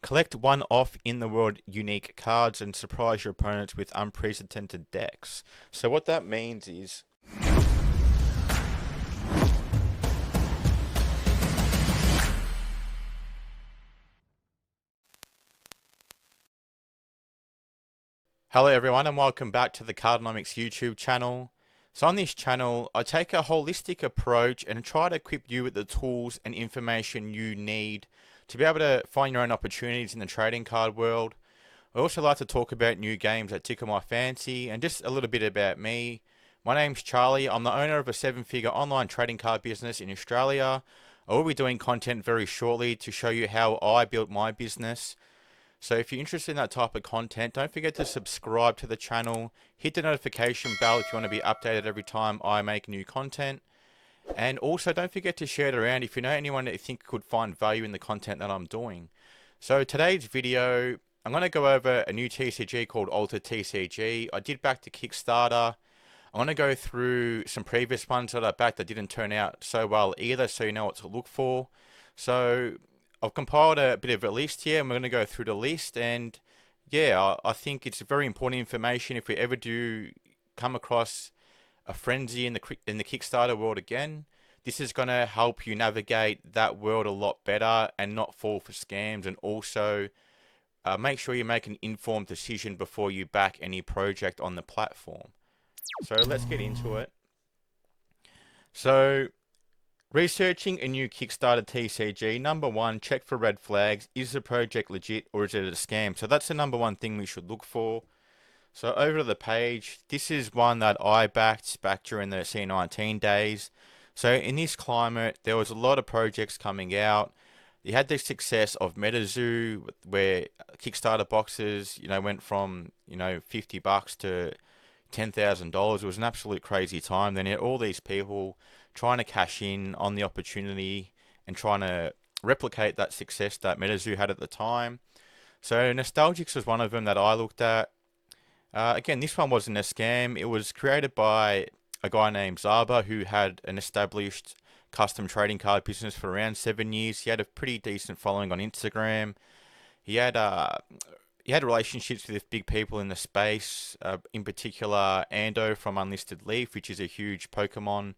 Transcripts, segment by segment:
Collect one-off in-the-world unique cards and surprise your opponents with unprecedented decks. So what that means is, hello everyone and welcome back to the Cardonomics YouTube channel. So on this channel, I take a holistic approach and try to equip you with the tools and information you need to be able to find your own opportunities in the trading card world. I also like to talk about new games that tickle my fancy and just a little bit about me. My name's Charlie. I'm the owner of a seven-figure online trading card business in Australia. I will be doing content very shortly to show you how I built my business. So if you're interested in that type of content, don't forget to subscribe to the channel. Hit the notification bell if you want to be updated every time I make new content. And also don't forget to share it around if you know anyone that you think could find value in the content that I'm doing. So today's video, I'm going to go over a new TCG called Altered TCG. I did back to Kickstarter. I'm going to go through some previous ones that I backed that didn't turn out so well either, so you know what to look for. So I've compiled a bit of a list here, and we're going to go through the list. And yeah, I think it's very important information if we ever do come across a frenzy in the Kickstarter world again. This is going to help you navigate that world a lot better and not fall for scams, and also make sure you make an informed decision before you back any project on the platform. So let's get into it. So researching a new Kickstarter TCG, number one, check for red flags. Is the project legit or is it a scam? So that's the number one thing we should look for. So over to the page, this is one that I backed back during the C19 days. So in this climate, there was a lot of projects coming out. You had the success of MetaZoo, where Kickstarter boxes, went from, $50 to $10,000. It was an absolute crazy time. Then you had all these people trying to cash in on the opportunity and trying to replicate that success that MetaZoo had at the time. So Nostalgics was one of them that I looked at. Again, this one wasn't a scam. It was created by a guy named Zaba who had an established custom trading card business for around 7 years. He had a pretty decent following on Instagram. He had relationships with big people in the space, in particular Ando from Unlisted Leaf, which is a huge Pokemon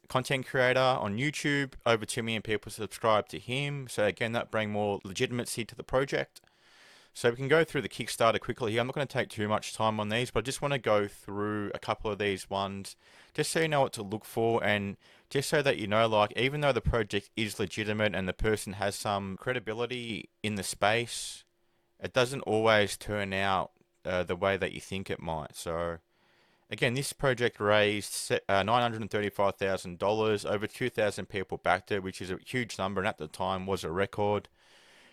content creator on YouTube. Over 2 million people subscribe to him. So again, that bring more legitimacy to the project. So we can go through the Kickstarter quickly here. I'm not going to take too much time on these, but I just want to go through a couple of these ones just so you know what to look for, and just so that you know, like, even though the project is legitimate and the person has some credibility in the space, it doesn't always turn out the way that you think it might. So again, this project raised $935,000. Over 2,000 people backed it, which is a huge number, and at the time was a record.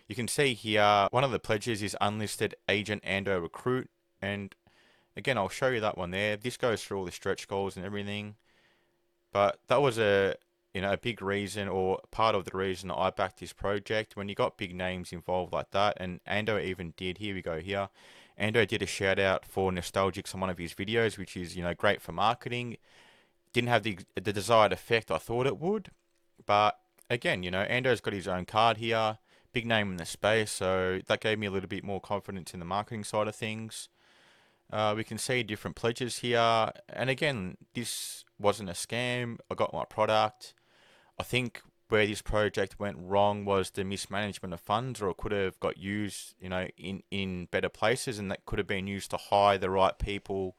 You can see here, one of the pledges is Unlisted Agent Ando Recruit, and again, I'll show you that one there. This goes through all the stretch goals and everything, but that was a big reason, or part of the reason I backed this project. When you got big names involved like that, and Ando even did, here we go here, Ando did a shout out for Nostalgics on one of his videos, which is, great for marketing. Didn't have the desired effect I thought it would, but again, Ando's got his own card here, big name in the space, so that gave me a little bit more confidence in the marketing side of things. We can see different pledges here, and again, this wasn't a scam. I got my product. I think where this project went wrong was the mismanagement of funds, or it could have got used, in better places, and that could have been used to hire the right people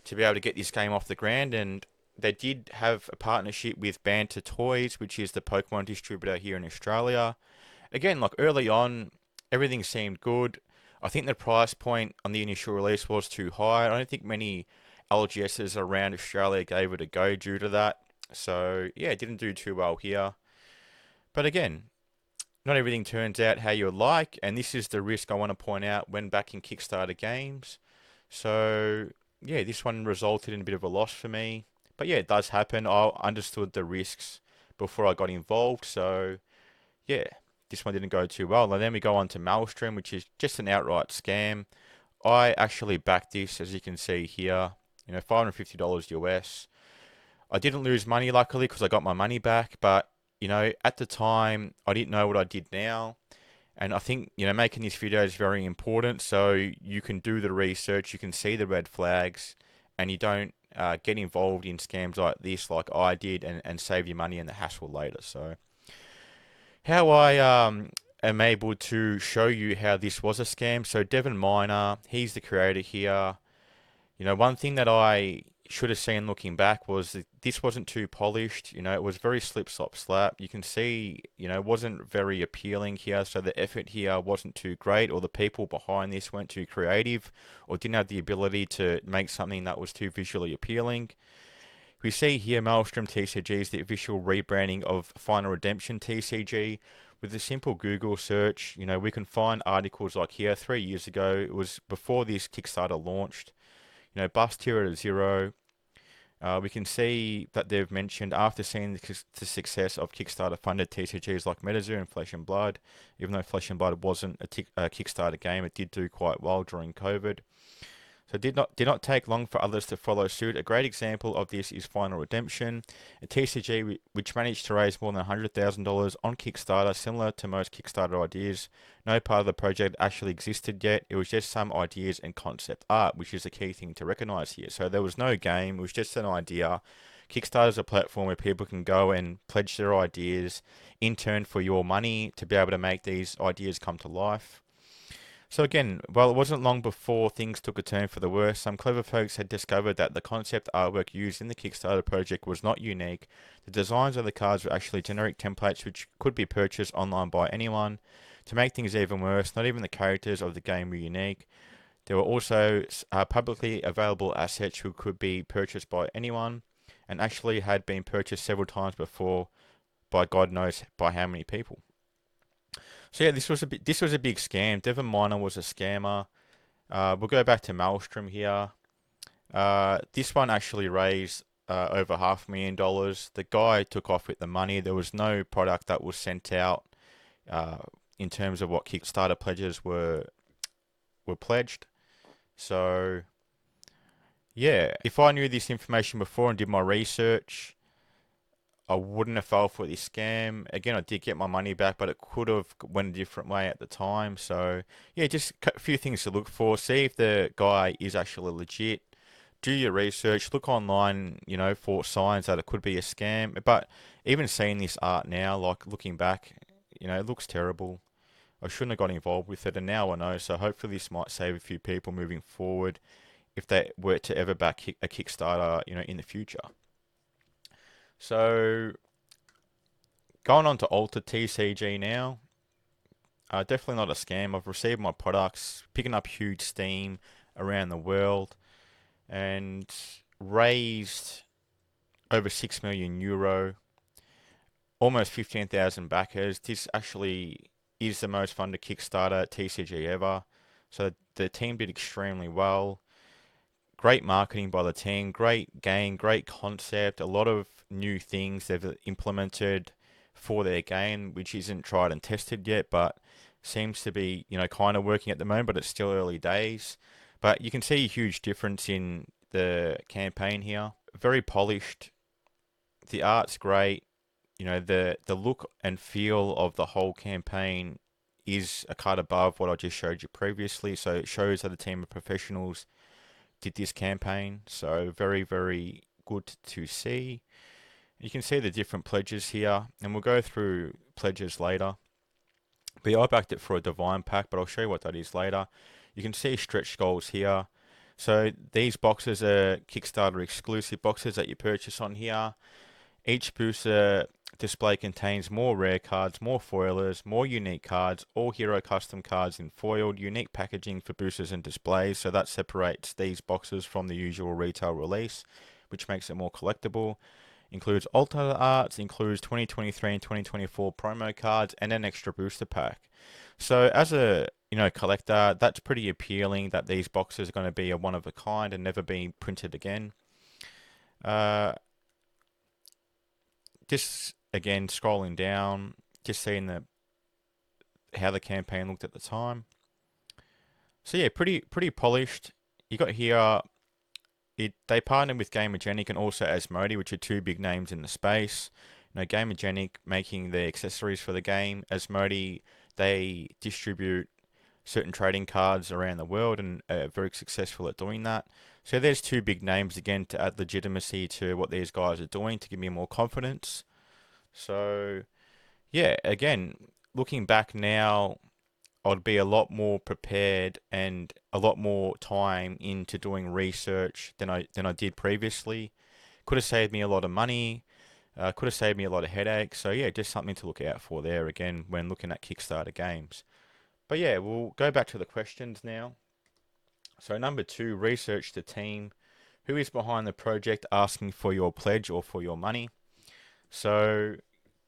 to be able to get this game off the ground. And they did have a partnership with Banter Toys, which is the Pokemon distributor here in Australia. Again, like early on, everything seemed good. I think the price point on the initial release was too high. I don't think many LGSs around Australia gave it a go due to that. So yeah, it didn't do too well here. But again, not everything turns out how you would like, and this is the risk I want to point out when backing Kickstarter games. So yeah, this one resulted in a bit of a loss for me. But yeah, it does happen. I understood the risks before I got involved. So yeah, this one didn't go too well. And then we go on to Maelstrom, which is just an outright scam. I actually backed this, as you can see here, $550 US. I didn't lose money, luckily, because I got my money back. But, at the time, I didn't know what I did now. And I think, making this video is very important so you can do the research, you can see the red flags, and you don't get involved in scams like this, like I did, and save your money and the hassle later. So, how I am able to show you how this was a scam. So, Devon Miner, he's the creator here. One thing that I should have seen looking back was that this wasn't too polished. It was very slip, slop, slap. You can see, it wasn't very appealing here. So the effort here wasn't too great, or the people behind this weren't too creative, or didn't have the ability to make something that was too visually appealing. We see here Maelstrom TCGs, the official rebranding of Final Redemption TCG. With a simple Google search, we can find articles like here 3 years ago. It was before this Kickstarter launched. Bust here at a 0. We can see that they've mentioned after seeing the success of Kickstarter-funded TCGs like MetaZoo and Flesh and Blood, even though Flesh and Blood wasn't a Kickstarter game, it did do quite well during COVID. So it did not take long for others to follow suit. A great example of this is Final Redemption, a TCG which managed to raise more than $100,000 on Kickstarter. Similar to most Kickstarter ideas, no part of the project actually existed yet. It was just some ideas and concept art, which is the key thing to recognize here. So there was no game, it was just an idea. Kickstarter is a platform where people can go and pledge their ideas in turn for your money to be able to make these ideas come to life. So again, while it wasn't long before things took a turn for the worse, some clever folks had discovered that the concept artwork used in the Kickstarter project was not unique. The designs of the cards were actually generic templates which could be purchased online by anyone. To make things even worse, not even the characters of the game were unique. There were also publicly available assets who could be purchased by anyone, and actually had been purchased several times before by God knows by how many people. So yeah, this was a big scam. Devon Miner was a scammer. We'll go back to Maelstrom here. This one actually raised over $500,000. The guy took off with the money. There was no product that was sent out in terms of what Kickstarter pledges were pledged. So yeah, if I knew this information before and did my research, I wouldn't have fell for this scam. Again, I did get my money back, but it could have went a different way at the time. So yeah, just a few things to look for. See if the guy is actually legit. Do your research. Look online, for signs that it could be a scam. But even seeing this art now, like looking back, it looks terrible. I shouldn't have got involved with it, and now I know. So hopefully this might save a few people moving forward if they were to ever back a Kickstarter, in the future. So, going on to Altered TCG now. Definitely not a scam. I've received my products, picking up huge steam around the world, and raised over €6 million, almost 15,000 backers. This actually is the most funded Kickstarter TCG ever. So the team did extremely well. Great marketing by the team, great game, great concept, a lot of new things they've implemented for their game, which isn't tried and tested yet, but seems to be, kind of working at the moment, but it's still early days. But you can see a huge difference in the campaign here. Very polished. The art's great. The look and feel of the whole campaign is a cut above what I just showed you previously. So it shows that a team of professionals did this campaign, so very, very good to see. You can see the different pledges here, and we'll go through pledges later. But yeah, I backed it for a Divine Pack, but I'll show you what that is later. You can see stretch goals here. So these boxes are Kickstarter exclusive boxes that you purchase on here. Each booster display contains more rare cards, more foilers, more unique cards, all hero custom cards in foiled, unique packaging for boosters and displays. So that separates these boxes from the usual retail release, which makes it more collectible. Includes alternate arts, includes 2023 and 2024 promo cards, and an extra booster pack. So as a collector, that's pretty appealing that these boxes are going to be a one of a kind and never be printed again. Just again scrolling down, just seeing how the campaign looked at the time. So yeah, pretty polished. You got here. They partnered with Gamergenic and also Asmodee, which are two big names in the space. Gamergenic making the accessories for the game. Asmodee, they distribute certain trading cards around the world and are very successful at doing that. So there's two big names again to add legitimacy to what these guys are doing to give me more confidence. So yeah, again, looking back now, I'd be a lot more prepared and a lot more time into doing research than I did previously. Could have saved me a lot of money. Could have saved me a lot of headaches. So yeah, just something to look out for there again when looking at Kickstarter games. But yeah, we'll go back to the questions now. So number 2, research the team. Who is behind the project asking for your pledge or for your money? So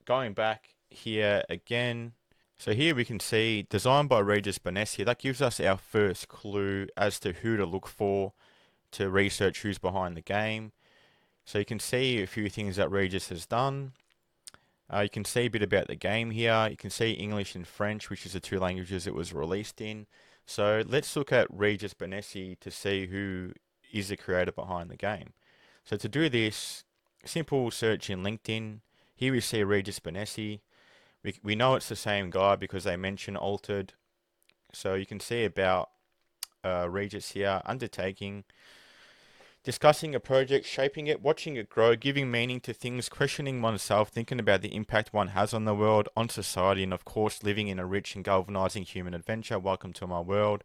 going back here again. So here we can see designed by Regis Bonessi. That gives us our first clue as to who to look for to research who's behind the game. So you can see a few things that Regis has done. You can see a bit about the game here. You can see English and French, which is the two languages it was released in. So let's look at Regis Bonessi to see who is the creator behind the game. So to do this, simple search in LinkedIn. Here we see Regis Bonessi. We know it's the same guy because they mention Altered. So you can see about Regis here, undertaking, discussing a project, shaping it, watching it grow, giving meaning to things, questioning oneself, thinking about the impact one has on the world, on society, and of course, living in a rich and galvanizing human adventure. Welcome to my world.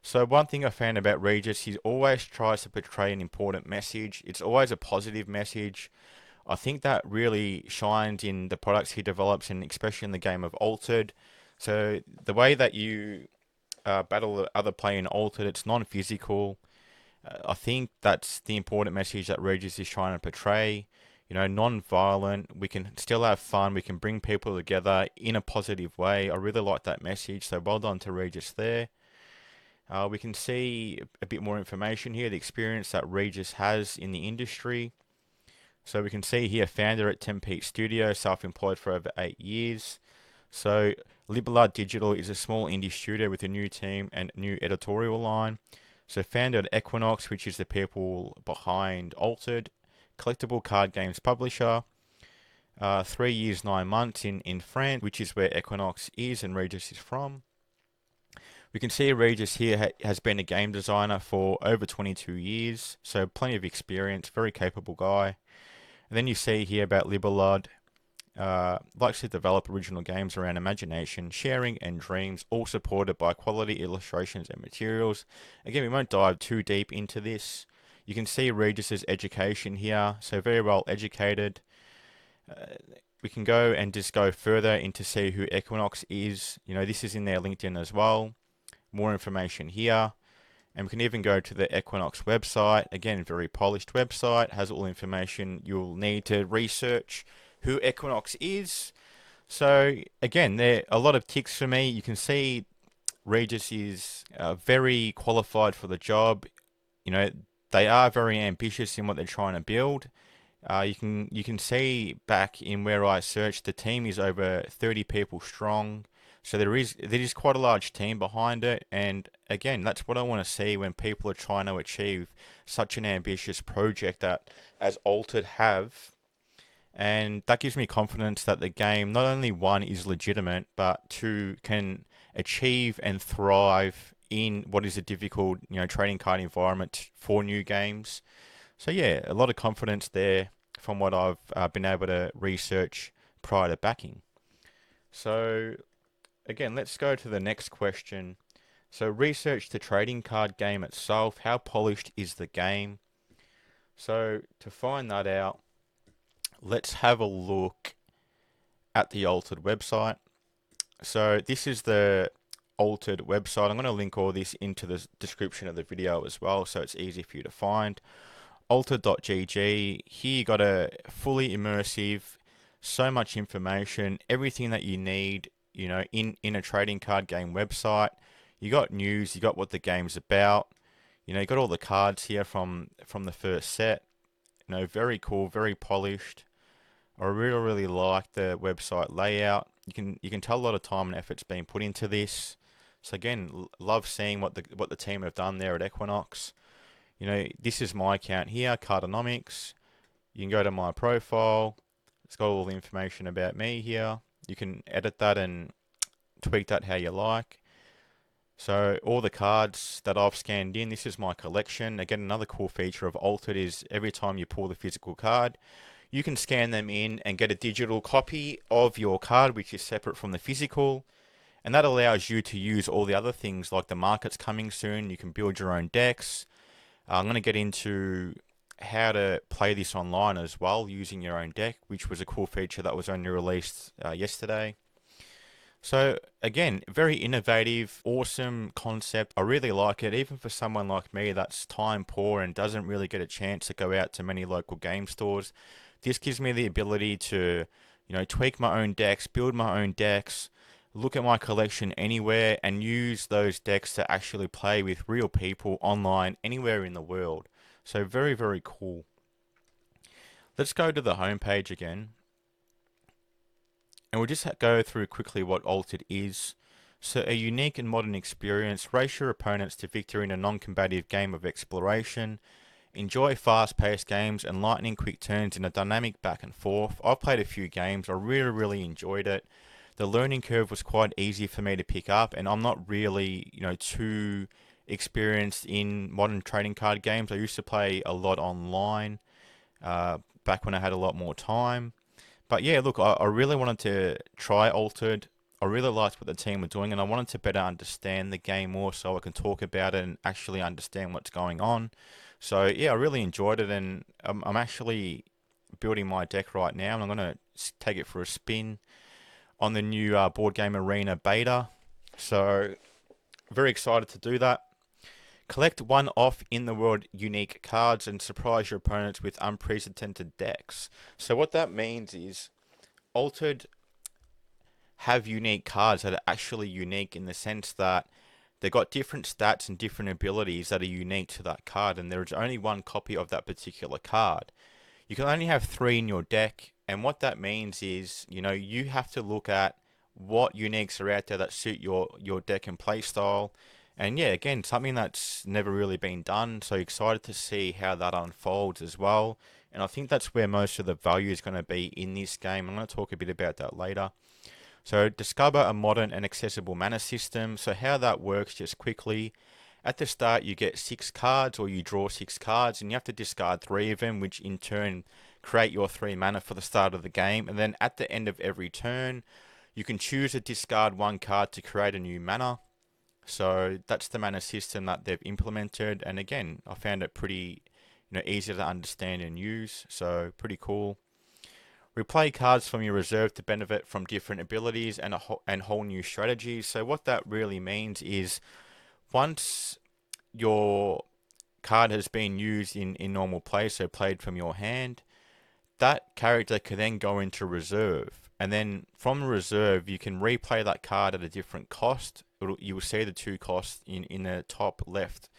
So one thing I found about Regis, he always tries to portray an important message. It's always a positive message. I think that really shines in the products he develops, and especially in the game of Altered. So the way that you battle the other player in Altered, it's non-physical. I think that's the important message that Regis is trying to portray. You know, non-violent. We can still have fun. We can bring people together in a positive way. I really like that message. So well done to Regis there. We can see a bit more information here, the experience that Regis has in the industry. So we can see here, founder at 10 Peak Studio, self-employed for over 8 years. So Libellard Digital is a small indie studio with a new team and new editorial line. So founded at Equinox, which is the people behind Altered, collectible card games publisher. 3 years, 9 months in France, which is where Equinox is and Regis is from. We can see Regis here has been a game designer for over 22 years, so plenty of experience, very capable guy. And then you see here about Libellard, likes to develop original games around imagination, sharing, and dreams, all supported by quality illustrations and materials. Again, we won't dive too deep into this. You can see Regis's education here, so very well educated. We can go and just go further into see who Equinox is. You know, this is in their LinkedIn as well. More information here. And we can even go to the Equinox website. Again, very polished website, has all information you'll need to research who Equinox is. So again, there are a lot of ticks for me. You can see Regis is very qualified for the job. You know, they are very ambitious in what they're trying to build. You can see back in where I searched, the team is over 30 people strong. So there is quite a large team behind it, and again, that's what I want to see when people are trying to achieve such an ambitious project that as Altered have, and that gives me confidence that the game not only one is legitimate, but two can achieve and thrive in what is a difficult, trading card environment for new games. So yeah, a lot of confidence there from what I've been able to research prior to backing. So again, let's go to the next question. So research the trading card game itself. How polished is the game? So to find that out, let's have a look at the Altered website. So this is the Altered website. I'm going to link all this into the description of the video as well, so it's easy for you to find. Altered.gg. Here you got a fully immersive, so much information, everything that you need, in a trading card game website. You got news, you got what the game's about. You got all the cards here from the first set. Very cool, very polished. I really like the website layout. You can tell a lot of time and effort's been put into this. So again, love seeing what the team have done there at Equinox. This is my account here, Cardonomics. You can go to my profile. It's got all the information about me here. You can edit that and tweak that how you like. So all the cards that I've scanned in, this is my collection. Again, another cool feature of Altered is every time you pull the physical card, you can scan them in and get a digital copy of your card, which is separate from the physical. And that allows you to use all the other things like the market's coming soon. You can build your own decks. I'm going to get into how to play this online as well using your own deck, which was a cool feature that was only released yesterday. So again, very innovative, awesome concept. I really like it, even for someone like me that's time poor and doesn't really get a chance to go out to many local game stores. This gives me the ability to, tweak my own decks, build my own decks, look at my collection anywhere, and use those decks to actually play with real people online anywhere in the world. So very, very cool. Let's go to the homepage again. And we'll just go through quickly what Altered is. So a unique and modern experience, race your opponents to victory in a non-combative game of exploration. Enjoy fast-paced games and lightning-quick turns in a dynamic back and forth. I've played a few games, I really, really enjoyed it. The learning curve was quite easy for me to pick up, and I'm not really, too experienced in modern trading card games. I used to play a lot online back when I had a lot more time. But yeah, look, I really wanted to try Altered. I really liked what the team were doing, and I wanted to better understand the game more so I can talk about it and actually understand what's going on. So yeah, I really enjoyed it, and I'm actually building my deck right now, and I'm going to take it for a spin on the new Board Game Arena beta. So very excited to do that. Collect one-off in-the-world unique cards and surprise your opponents with unprecedented decks. So what that means is Altered have unique cards that are actually unique in the sense that they've got different stats and different abilities that are unique to that card, and there is only one copy of that particular card. You can only have 3 in your deck, and what that means is, you have to look at what uniques are out there that suit your deck and play style. And yeah, again, something that's never really been done, so excited to see how that unfolds as well. And I think that's where most of the value is going to be in this game. I'm going to talk a bit about that later. So discover a modern and accessible mana system. So how that works, just quickly. At the start, you get 6 cards, or you draw 6 cards, and you have to discard 3 of them, which in turn create your 3 mana for the start of the game. And then at the end of every turn, you can choose to discard 1 card to create a new mana. So that's the mana system that they've implemented, and again, I found it pretty, easy to understand and use. So pretty cool. Replay cards from your reserve to benefit from different abilities and whole new strategies. So what that really means is once your card has been used in normal play, so played from your hand, that character can then go into reserve. And then from reserve, you can replay that card at a different cost. You will see the 2 costs in the top left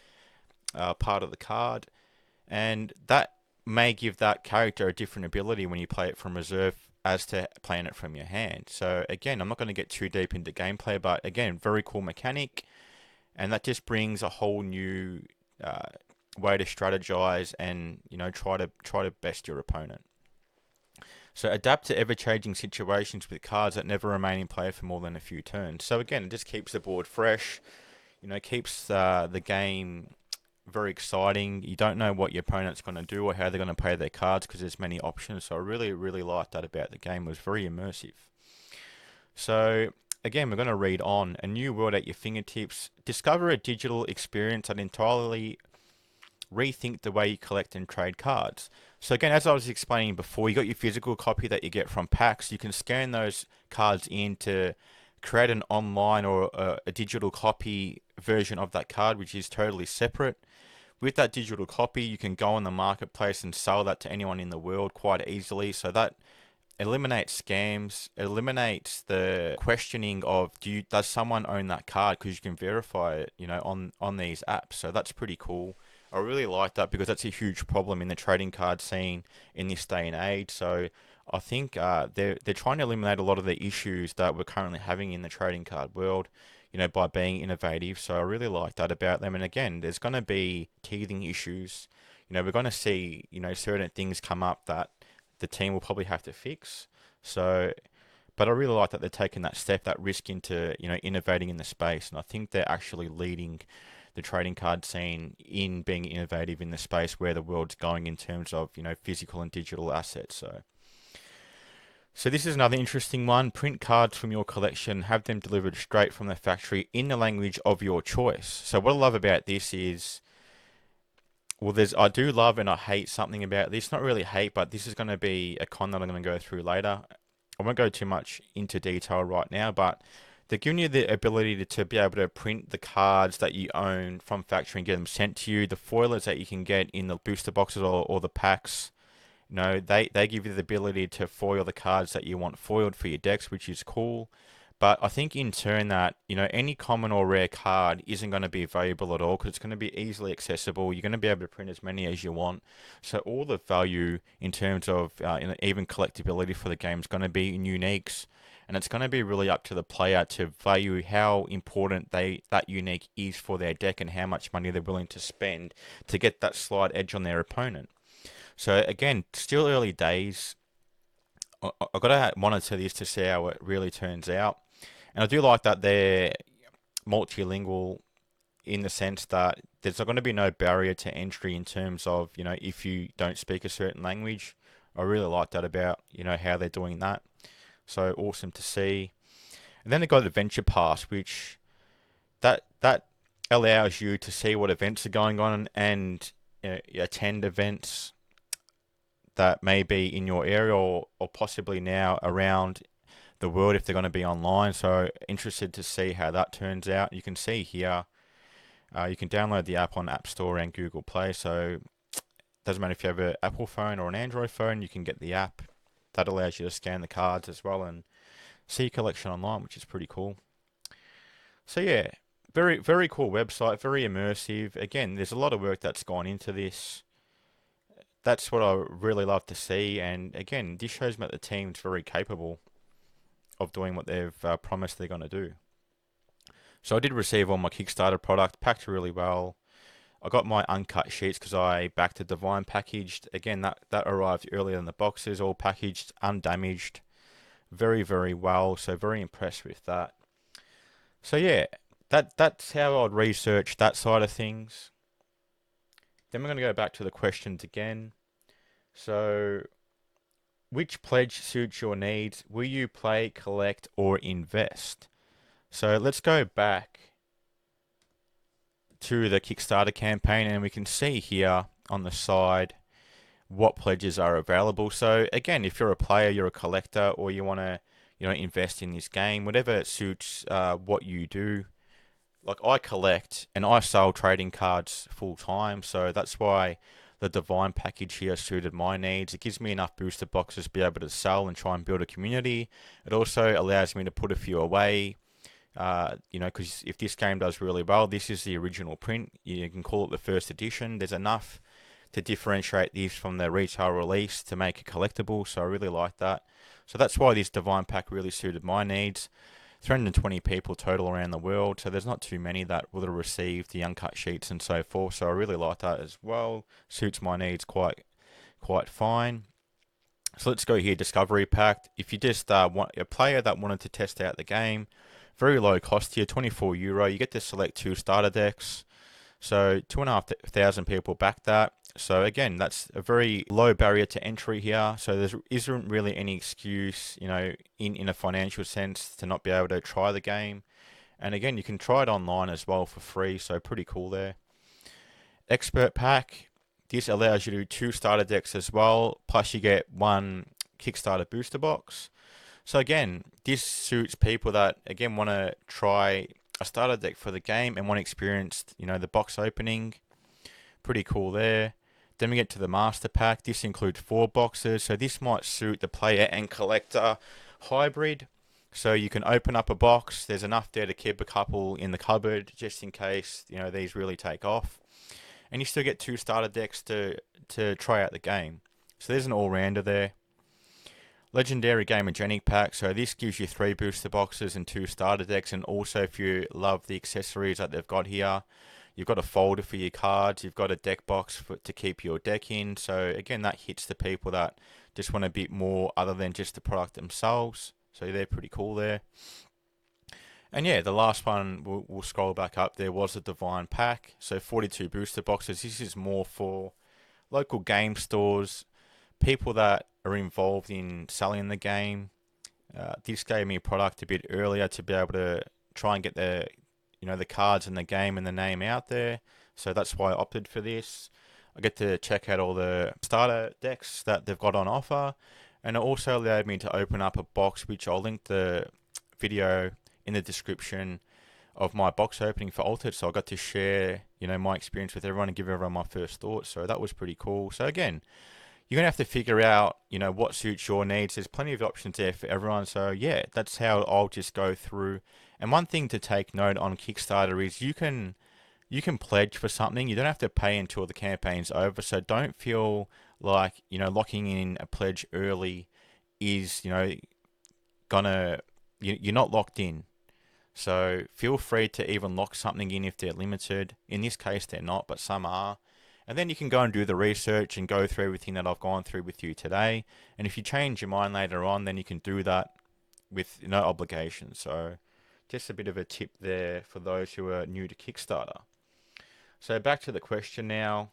part of the card. And that may give that character a different ability when you play it from reserve as to playing it from your hand. So again, I'm not going to get too deep into gameplay, but again, very cool mechanic. And that just brings a whole new way to strategize and, try to best your opponent. So adapt to ever-changing situations with cards that never remain in play for more than a few turns. So again, it just keeps the board fresh, keeps the game very exciting. You don't know what your opponent's going to do or how they're going to play their cards because there's many options. So I really, really liked that about the game. It was very immersive. So again, we're going to read on. A new world at your fingertips. Discover a digital experience that entirely rethink the way you collect and trade cards. So again, as I was explaining before, you got your physical copy that you get from packs. You can scan those cards in to create an online or a digital copy version of that card, which is totally separate. With that digital copy, you can go on the marketplace and sell that to anyone in the world quite easily. So that eliminates scams, eliminates the questioning of does someone own that card, because you can verify it, on these apps. So that's pretty cool. I really like that because that's a huge problem in the trading card scene in this day and age. So I think they're trying to eliminate a lot of the issues that we're currently having in the trading card world, by being innovative. So I really like that about them. And again, there's going to be teething issues. We're going to see, certain things come up that the team will probably have to fix. So, But I really like that they're taking that step, that risk into, innovating in the space. And I think they're actually leading the trading card scene in being innovative in the space where the world's going in terms of, physical and digital assets. So this is another interesting one. Print cards from your collection, have them delivered straight from the factory in the language of your choice. So what I love about this is, well, I do love and I hate something about this. Not really hate, but this is going to be a con that I'm going to go through later. I won't go too much into detail right now, but they're giving you the ability to be able to print the cards that you own from factory and get them sent to you. The foilers that you can get in the booster boxes or the packs, they give you the ability to foil the cards that you want foiled for your decks, which is cool. But I think in turn that, any common or rare card isn't going to be valuable at all because it's going to be easily accessible. You're going to be able to print as many as you want. So all the value in terms of even collectability for the game is going to be in uniques. And it's going to be really up to the player to value how important that unique is for their deck and how much money they're willing to spend to get that slight edge on their opponent. So again, still early days. I've got to monitor this to see how it really turns out. And I do like that they're multilingual in the sense that there's not going to be no barrier to entry in terms of, if you don't speak a certain language. I really like that about, how they're doing that. So awesome to see. And then they got Adventure Pass, which that allows you to see what events are going on and attend events that may be in your area or possibly now around the world if they're going to be online. So interested to see how that turns out. You can see here, you can download the app on App Store and Google Play. So it doesn't matter if you have an Apple phone or an Android phone, you can get the app. That allows you to scan the cards as well and see your collection online, which is pretty cool. So yeah, very, very cool website, very immersive. Again, there's a lot of work that's gone into this. That's what I really love to see. And again, this shows me that the team's very capable of doing what they've promised they're going to do. So I did receive all my Kickstarter product, packed really well. I got my uncut sheets because I backed a Divine packaged. Again, that arrived earlier than the boxes, all packaged, undamaged. Very, very well. So very impressed with that. So yeah, that's how I'd research that side of things. Then we're going to go back to the questions again. So, which pledge suits your needs? Will you play, collect, or invest? So let's go back to the Kickstarter campaign and we can see here on the side what pledges are available. So again, if you're a player, you're a collector, or you want to invest in this game, whatever suits what you do. Like I collect and I sell trading cards full time, so that's why the Divine package here suited my needs. It gives me enough booster boxes to be able to sell and try and build a community. It also allows me to put a few away, because if this game does really well, this is the original print. You can call it the first edition. There's enough to differentiate these from the retail release to make it collectible, so I really like that. So that's why this Divine pack really suited my needs. 320 people total around the world, so there's not too many that will have received the uncut sheets and so forth, so I really like that as well. Suits my needs quite fine. So let's go here, Discovery Pack. If you just want a player that wanted to test out the game, very low cost here, €24. You get to select 2 starter decks, so 2,500 people back that. So again, that's a very low barrier to entry here. So there isn't really any excuse, in a financial sense to not be able to try the game. And again, you can try it online as well for free. So pretty cool there. Expert Pack. This allows you to do 2 starter decks as well. Plus you get 1 Kickstarter booster box. So again, this suits people that, again, want to try a starter deck for the game and want to experience, the box opening. Pretty cool there. Then we get to the Master Pack. This includes 4 boxes, so this might suit the player and collector hybrid. So you can open up a box. There's enough there to keep a couple in the cupboard just in case these really take off. And you still get 2 starter decks to try out the game. So there's an all-rounder there. Legendary Gamergenic Pack. So this gives you 3 booster boxes and 2 starter decks. And also, if you love the accessories that they've got here, you've got a folder for your cards. You've got a deck box to keep your deck in. So again, that hits the people that just want a bit more other than just the product themselves. So they're pretty cool there. And yeah, the last one, we'll scroll back up, there was a Divine Pack. So 42 booster boxes. This is more for local game stores, people that are involved in selling the game. This gave me a product a bit earlier to be able to try and get the cards in the game and the name out there. So that's why I opted for this. I get to check out all the starter decks that they've got on offer, and it also allowed me to open up a box, which I'll link the video in the description of my box opening for Altered. So I got to share, my experience with everyone and give everyone my first thoughts. So that was pretty cool. So again, you're gonna have to figure out, what suits your needs. There's plenty of options there for everyone. So yeah, that's how I'll just go through. And one thing to take note on Kickstarter is you can pledge for something. You don't have to pay until the campaign's over. So don't feel like, locking in a pledge early is, gonna you're not locked in. So feel free to even lock something in if they're limited. In this case, they're not, but some are. And then you can go and do the research and go through everything that I've gone through with you today. And if you change your mind later on, then you can do that with no obligation. So just a bit of a tip there for those who are new to Kickstarter. So back to the question now.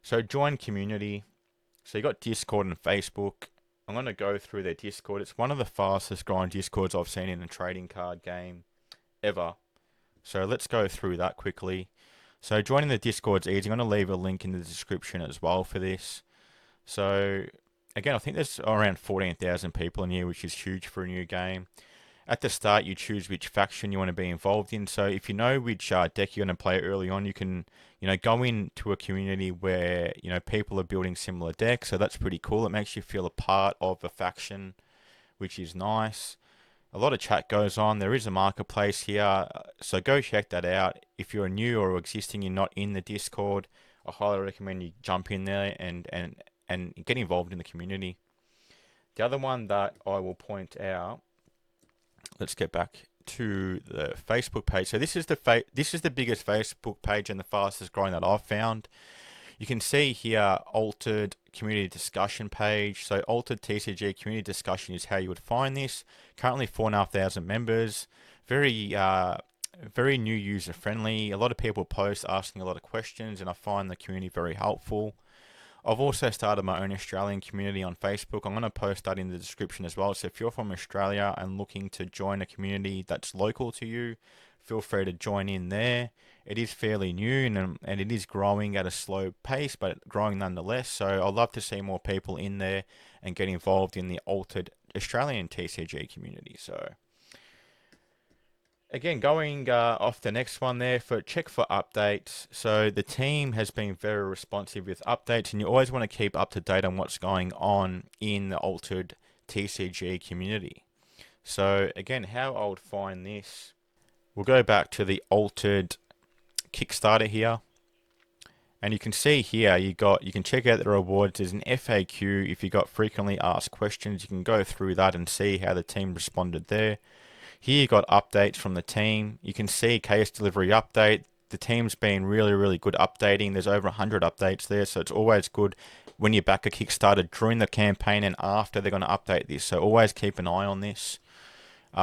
So join community. So you got Discord and Facebook. I'm going to go through their Discord. It's one of the fastest growing Discords I've seen in a trading card game ever. So let's go through that quickly. So joining the Discord's easy. I'm going to leave a link in the description as well for this. So again, I think there's around 14,000 people in here, which is huge for a new game. At the start, you choose which faction you want to be involved in. So if you know which deck you're going to play early on, you can, go into a community where, people are building similar decks. So that's pretty cool. It makes you feel a part of a faction, which is nice. A lot of chat goes on. There is a marketplace here, so go check that out. If you're new or existing, you're not in the Discord, I highly recommend you jump in there and get involved in the community. The other one that I will point out, let's get back to the Facebook page. So this is the biggest Facebook page and the fastest growing that I've found. You can see here Altered Community Discussion page. So Altered TCG Community Discussion is how you would find this. Currently 4,500 members. Very new user friendly. A lot of people post asking a lot of questions, and I find the community very helpful. I've also started my own Australian community on Facebook. I'm going to post that in the description as well. So if you're from Australia and looking to join a community that's local to you, feel free to join in there. It is fairly new and it is growing at a slow pace, but growing nonetheless. So I'd love to see more people in there and get involved in the Altered Australian TCG community. So again, going off the next one there, for check for updates. So the team has been very responsive with updates, and you always want to keep up to date on what's going on in the Altered TCG community. So again, how I would find this, we'll go back to the Altered Kickstarter here, and you can see here you can check out the rewards. There's an FAQ. If you got frequently asked questions, you can go through that and see how the team responded there. Here you got updates from the team. You can see case delivery update. The team's been really, really good updating. There's over 100 updates there, so it's always good when you back a Kickstarter during the campaign and after they're going to update this. So always keep an eye on this.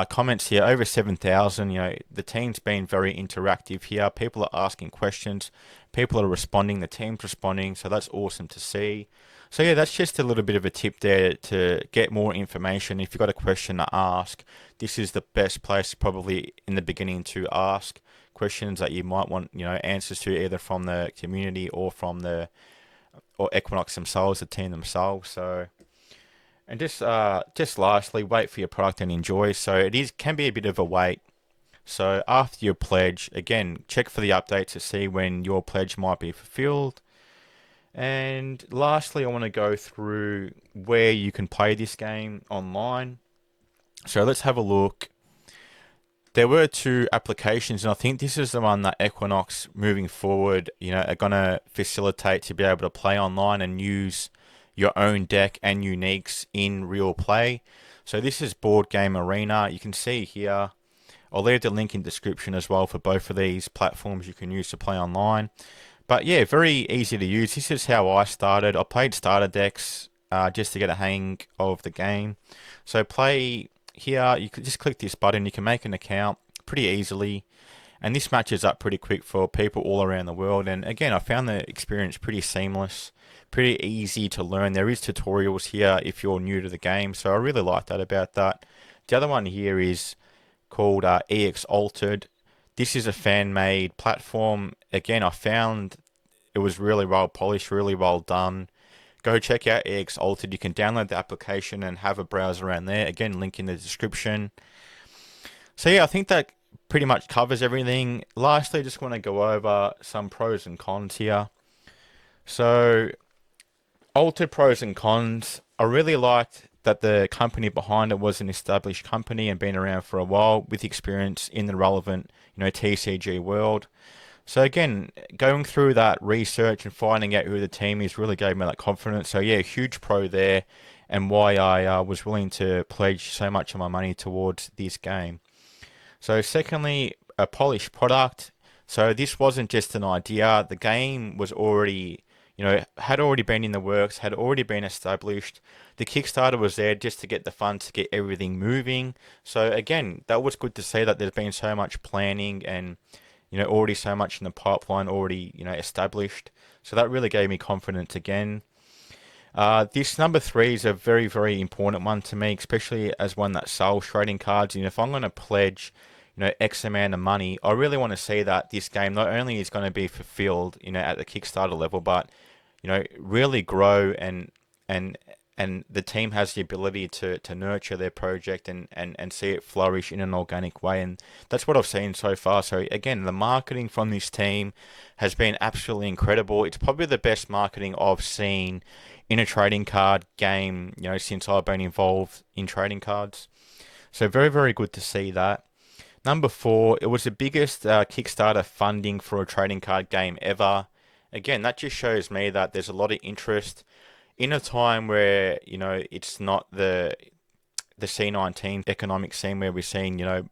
Comments here, over 7,000. The team's been very interactive here. People are asking questions. People are responding. The team's responding. So that's awesome to see. So yeah, that's just a little bit of a tip there to get more information. If you've got a question to ask, this is the best place probably in the beginning to ask questions that you might want, answers to, either from the community or from or Equinox themselves, the team themselves. So, and just lastly, wait for your product and enjoy. So it can be a bit of a wait. So after your pledge, again, check for the update to see when your pledge might be fulfilled. And lastly, I want to go through where you can play this game online. So let's have a look. There were 2 applications, and I think this is the one that Equinox moving forward, are going to facilitate to be able to play online and use your own deck and uniques in real play. So this is Board Game Arena. You can see here, I'll leave the link in description as well for both of these platforms you can use to play online. But yeah, very easy to use. This is how I started. I played starter decks just to get a hang of the game. So play here you could just click this button, you can make an account pretty easily, and this matches up pretty quick for people all around the world. And again, I found the experience pretty seamless, pretty easy to learn. There is tutorials here if you're new to the game, so I really like that about that. The other one here is called EX Altered. This is a fan-made platform. Again, I found it was really well polished, really well done. Go check out EX Altered. You can download the application and have a browse around there. Again, link in the description. So yeah, I think that pretty much covers everything. Lastly, I just want to go over some pros and cons here. So, Altered pros and cons. I really liked that the company behind it was an established company and been around for a while with experience in the relevant, TCG world. So again, going through that research and finding out who the team is really gave me that confidence. So yeah, huge pro there, and why I was willing to pledge so much of my money towards this game. So secondly, a polished product. So this wasn't just an idea. The game was already, had already been in the works, had already been established. The Kickstarter was there just to get the funds to get everything moving. So again, that was good to see that there's been so much planning and already so much in the pipeline, already, established. So that really gave me confidence again. This number 3 is a very, very important one to me, especially as one that sells trading cards. If I'm going to pledge, X amount of money, I really want to see that this game not only is going to be fulfilled, at the Kickstarter level, but, really grow and the team has the ability to nurture their project and see it flourish in an organic way. And that's what I've seen so far. So again, the marketing from this team has been absolutely incredible. It's probably the best marketing I've seen in a trading card game, since I've been involved in trading cards. So very, very good to see that. Number 4, it was the biggest Kickstarter funding for a trading card game ever. Again, that just shows me that there's a lot of interest in a time where it's not the C19 economic scene where we're seeing a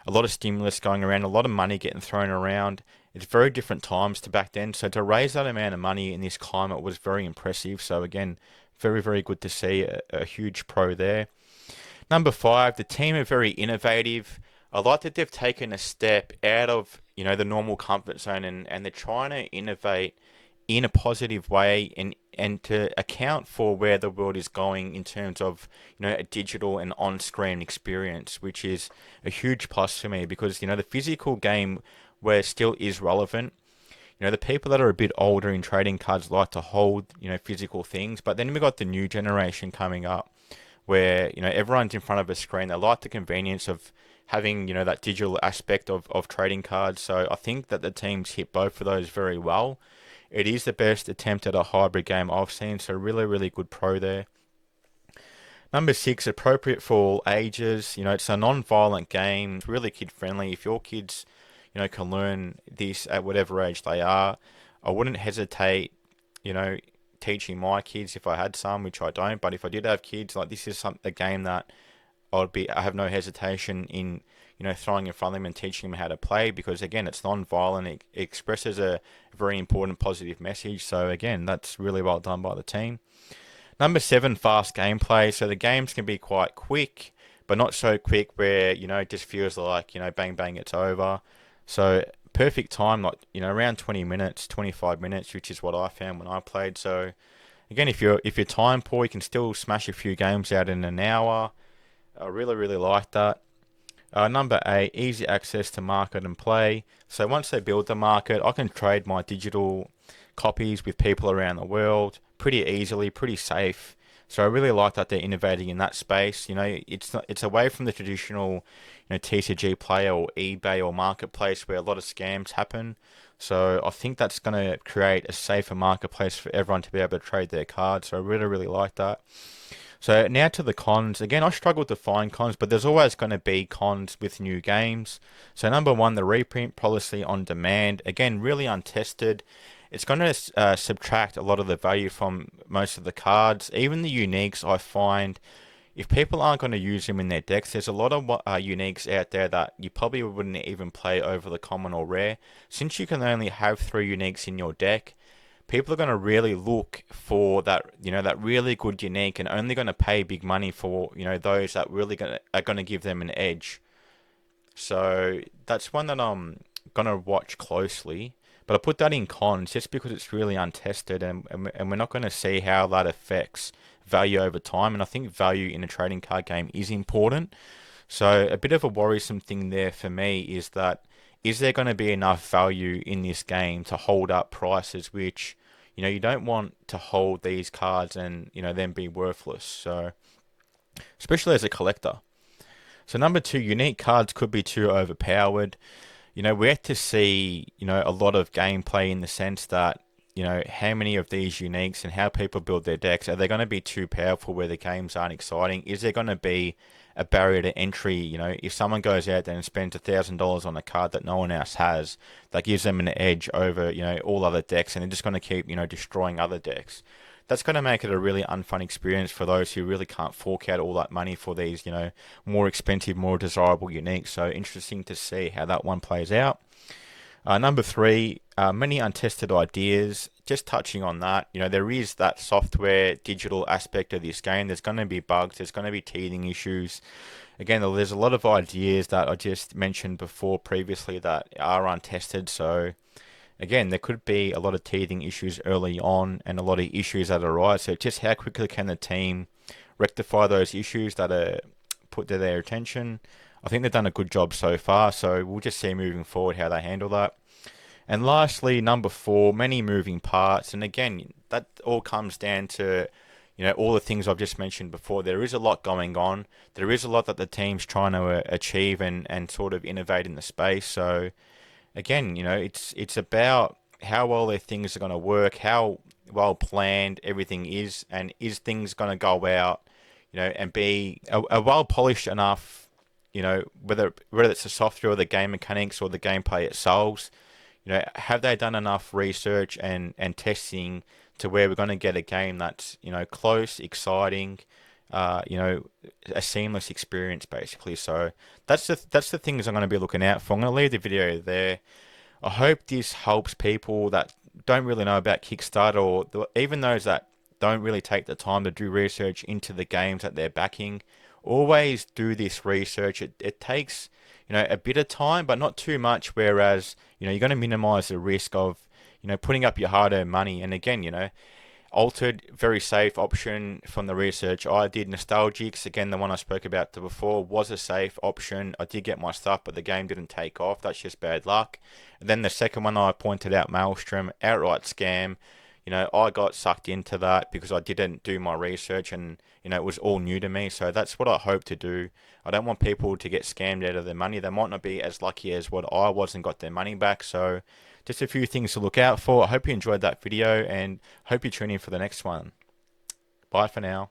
lot of stimulus going around, a lot of money getting thrown around. It's very different times to back then. So to raise that amount of money in this climate was very impressive. So again, very, very good to see a huge pro there. Number 5, the team are very innovative. I like that they've taken a step out of the normal comfort zone and they're trying to innovate in a positive way and to account for where the world is going in terms of a digital and on-screen experience, which is a huge plus for me because the physical game where still is relevant. The people that are a bit older in trading cards like to hold physical things, but then we've got the new generation coming up where everyone's in front of a screen. They like the convenience of having that digital aspect of trading cards. So I think that the teams hit both of those very well. It is the best attempt at a hybrid game I've seen, so really, really good pro there. Number 6, appropriate for all ages. It's a non-violent game. It's really kid-friendly. If your kids, can learn this at whatever age they are, I wouldn't hesitate, teaching my kids if I had some, which I don't. But if I did have kids, this is a game that I have no hesitation in throwing in front of them and teaching them how to play because again it's non-violent. It expresses a very important positive message. So again, that's really well done by the team. Number 7, fast gameplay. So the games can be quite quick, but not so quick where it just feels like bang bang it's over. So perfect time, around 20 minutes, 25 minutes, which is what I found when I played. So again, if you're time poor, you can still smash a few games out in an hour. I really, really like that. Number 8, easy access to market and play. So once they build the market, I can trade my digital copies with people around the world pretty easily, pretty safe. So I really like that they're innovating in that space. It's away from the traditional, TCG player or eBay or marketplace where a lot of scams happen. So I think that's going to create a safer marketplace for everyone to be able to trade their cards. So I really, really like that. So now to the cons. Again, I struggle to find cons, but there's always going to be cons with new games. So number 1, the reprint policy on demand. Again, really untested. It's going to subtract a lot of the value from most of the cards. Even the uniques, I find, if people aren't going to use them in their decks, there's a lot of uniques out there that you probably wouldn't even play over the common or rare. Since you can only have 3 uniques in your deck, people are going to really look for that, that really good unique, and only going to pay big money for, those that really are going to give them an edge. So that's one that I'm going to watch closely. But I put that in cons just because it's really untested, and we're not going to see how that affects value over time. And I think value in a trading card game is important. So a bit of a worrisome thing there for me is that, is there going to be enough value in this game to hold up prices, which, you don't want to hold these cards and, then be worthless. So especially as a collector. So number two, unique cards could be too overpowered. We have to see, a lot of gameplay in the sense that, how many of these uniques and how people build their decks, are they going to be too powerful where the games aren't exciting? Is there going to be a barrier to entry? If someone goes out there and spends $1,000 on a card that no one else has, that gives them an edge over, all other decks, and they're just going to keep, destroying other decks. That's going to make it a really unfun experience for those who really can't fork out all that money for these, more expensive, more desirable uniques. So interesting to see how that one plays out. Number three, many untested ideas. Just touching on that, there is that software digital aspect of this game. There's going to be bugs. There's going to be teething issues. Again, there's a lot of ideas that I just mentioned before previously that are untested. So again, there could be a lot of teething issues early on and a lot of issues that arise. So just how quickly can the team rectify those issues that are put to their attention? I think they've done a good job so far, so we'll just see moving forward how they handle that. And lastly, number four, many moving parts. And again, that all comes down to, all the things I've just mentioned before. There is a lot going on. There is a lot that the team's trying to achieve and sort of innovate in the space. So again, it's about how well their things are going to work, how well planned everything is, and is things going to go out, and be a well polished enough, whether it's the software or the game mechanics or the gameplay itself. Have they done enough research and testing to where we're going to get a game that's, close, exciting, a seamless experience basically. So that's the things I'm going to be looking out for. I'm going to leave the video there. I hope this helps people that don't really know about Kickstarter, or even those that don't really take the time to do research into the games that they're backing. Always do this research. It takes, a bit of time, but not too much, whereas, you're going to minimize the risk of, putting up your hard-earned money. And again, Altered, very safe option from the research I did. Nostalgics, again, the one I spoke about before, was a safe option. I did get my stuff, but the game didn't take off. That's just bad luck. And then the second one I pointed out, Maelstrom, outright scam. I got sucked into that because I didn't do my research, and, it was all new to me. So that's what I hope to do. I don't want people to get scammed out of their money. They might not be as lucky as what I was and got their money back. So just a few things to look out for. I hope you enjoyed that video, and hope you tune in for the next one. Bye for now.